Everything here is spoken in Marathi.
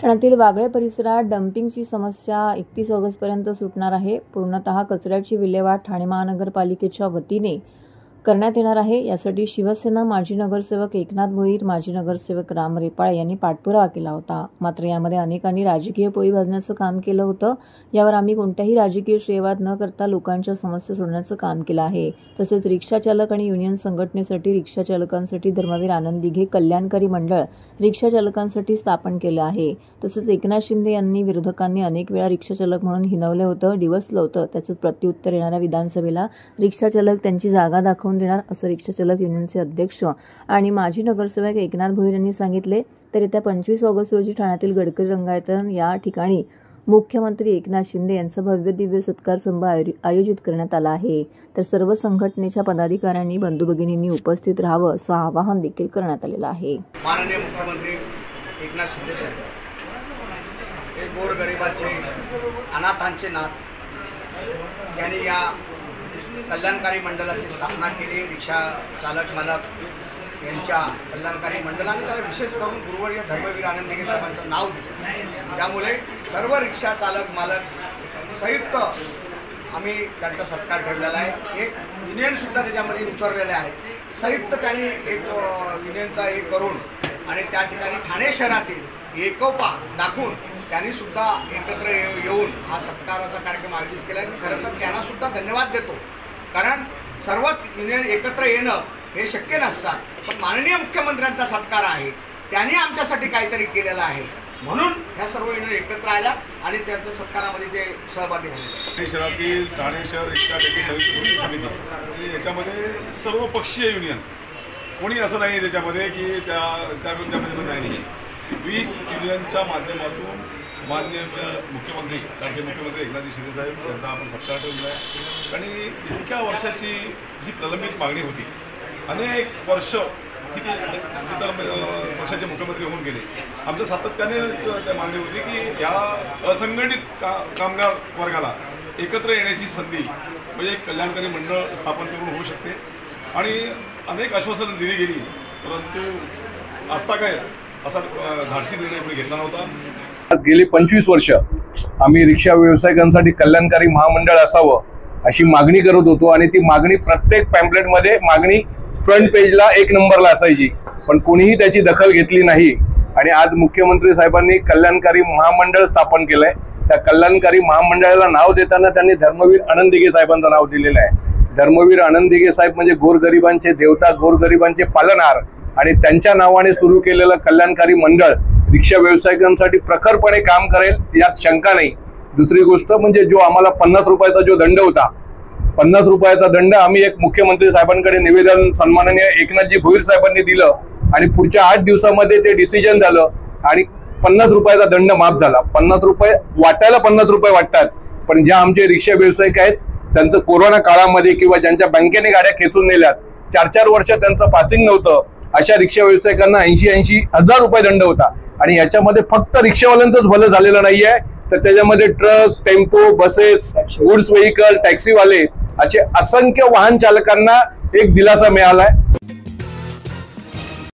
ठाण्यातील वागळे परिसरात डम्पिंगची समस्या 31 ऑगस्टपर्यंत सुटणार आहे। पूर्णतः कचऱ्याची विल्हेवाट ठाणे महानगरपालिकेच्या वतीने करण्यात येणार आहे। यासाठी शिवसेना माजी नगरसेवक एकनाथ भोईर, माजी नगरसेवक राम रेपाळे यांनी पाठपुरावा केला होता। मात्र यामध्ये अनेकांनी राजकीय पोळी भाजण्याचं काम केलं होतं। यावर आम्ही कोणत्याही राजकीय श्रेयवाद न करता लोकांच्या समस्या सोडवण्याचं काम केलं आहे। तसेच रिक्षा चालक आणि युनियन संघटनेसाठी रिक्षा चालकांसाठी धर्मवीर आनंद दिघे कल्याणकारी मंडळ रिक्षा चालकांसाठी स्थापन केलं आहे। तसेच एकनाथ शिंदे यांनी विरोधकांनी अनेक वेळा रिक्षा चालक म्हणून हिणवलं होतं, डिवचलं होतं। त्याचं प्रत्युत्तर येणाऱ्या विधानसभेला रिक्षा चालक त्यांची जागा दाखवून देणार असं रिक्षा चालक युनियनचे अध्यक्ष आणि माजी नगरसेवक एकनाथ भोईर यांनी सांगितले। तर येत्या 25 ऑगस्ट रोजी ठाण्यातील गडकरी रंगायतन या ठिकाणी मुख्यमंत्री एकनाथ शिंदे यांचा भव्य दिव्य सत्कार समारंभ आयोजित करण्यात आला आहे। तर सर्व संघटनेच्या पदाधिकाऱ्यांनी बंधू भगिनींनी उपस्थित राहावं असं आवाहन देखील करण्यात आलेलं आहे। माननीय मुख्यमंत्री एकनाथ शिंदे साहेब हे गोरगरिबाचे अनाथांचे नाथ, त्यांनी या कल्याणकारी मंडळाची स्थापना केली। रिक्षा चालक मालक यांच्या कल्याणकारी मंडळाने त्याला विशेष करून गुरुवर्य धर्मवीर आनंद दिघे साहेबांचं नाव दिलं। त्यामुळे सर्व रिक्षा चालक मालक संयुक्त आम्ही त्यांचा सत्कार ठेवलेला आहे। एक युनियनसुद्धा त्याच्यामध्ये उतरलेले आहे। संयुक्त त्यांनी एक युनियनचा एक करून आणि त्या ठिकाणी ठाणे शहरातील एकोपा दाखवून त्यांनी सुद्धा एकत्र येऊन हा सत्काराचा कार्यक्रम आयोजित केला। मी खरं तर त्यांना सुद्धा धन्यवाद देतो, कारण सर्वच युनियन एकत्र येणं हे शक्य नसतात, पण माननीय मुख्यमंत्र्यांचा सत्कार आहे, त्यांनी आमच्यासाठी काहीतरी केलेलं आहे म्हणून ह्या सर्व युनियन एकत्र आल्या आणि त्यांच्या सत्कारामध्ये ते सहभागी झाले। शहरातील ठाणे शहर रिक्षा संयुक्त कृती समिती याच्यामध्ये सर्व पक्षीय युनियन कोणी असं नाही त्याच्यामध्ये की त्यामध्ये नाही। 20 युनियनच्या माध्यमातून माननीय मुख्यमंत्री एकनाथ शिंदे साहेब यांचा आपण सत्कार ठेवला आहे। आणि इतक्या वर्षाची जी प्रलंबित मागणी होती, अनेक वर्ष किती इतर पक्षाचे मुख्यमंत्री होऊन गेले, आमच्या सातत्याने त्या मागणी होती की या असंघटित कामगार वर्गाला एकत्र येण्याची संधी म्हणजे एक कल्याणकारी मंडळ स्थापन करून होऊ शकते। आणि अनेक आश्वासनं दिली गेली, परंतु आजतागायत असा धाडसी निर्णय कोणी घेतला नव्हता। गेली 25 वर्ष आम्ही रिक्षा व्यावसायिकांसाठी कल्याणकारी महामंडळ असावं अशी मागणी करत होतो आणि ती मागणी प्रत्येक पॅम्पलेटमध्ये मागणी फ्रंट पेजला 1 नंबरला असायची, पण कोणीही त्याची दखल घेतली नाही। आणि आज मुख्यमंत्री साहेबांनी कल्याणकारी महामंडळ स्थापन केलंय। त्या कल्याणकारी महामंडळाला नाव देताना त्यांनी धर्मवीर आनंद दिघे साहेबांचं नाव दिलेलं आहे। धर्मवीर आनंद दिघे साहेब म्हणजे गोरगरिबांचे देवता, गोरगरिबांचे पालनहार, आणि त्यांच्या नावाने सुरू केलेलं कल्याणकारी मंडळ रिक्षा व्यावसायिकांसाठी प्रखरपणे काम करेल यात शंका नाही। दुसरी गोष्ट म्हणजे जो आम्हाला 50 रुपयाचा जो दंड होता, 50 रुपयाचा दंड आम्ही एक मुख्यमंत्री साहेबांकडे निवेदन सन्माननीय एकनाथजी भोईर साहेबांनी दिलं आणि पुढच्या 8 दिवसामध्ये ते डिसिजन झालं आणि 50 रुपयाचा दंड माफ झाला। 50 रुपये वाटायला 50 रुपये वाटतात, पण ज्या आमचे रिक्षा व्यावसायिक आहेत त्यांचं कोरोना काळामध्ये किंवा ज्यांच्या बँकेने गाड्या खेचून नेल्यात 4-4 वर्ष त्यांचं पासिंग नव्हतं, अशा रिक्षा व्यावसायिकांना 80-80 हजार रुपये दंड होता। आणि याच्यामध्ये फक्त रिक्षावाल्यांचंच भलं झालेलं नाहीये, तर त्याच्यामध्ये truck, tempo, buses, goods vehicle, टॅक्सीवाले असे असंख्य वाहन चालकांना एक दिलासा मिळालाय।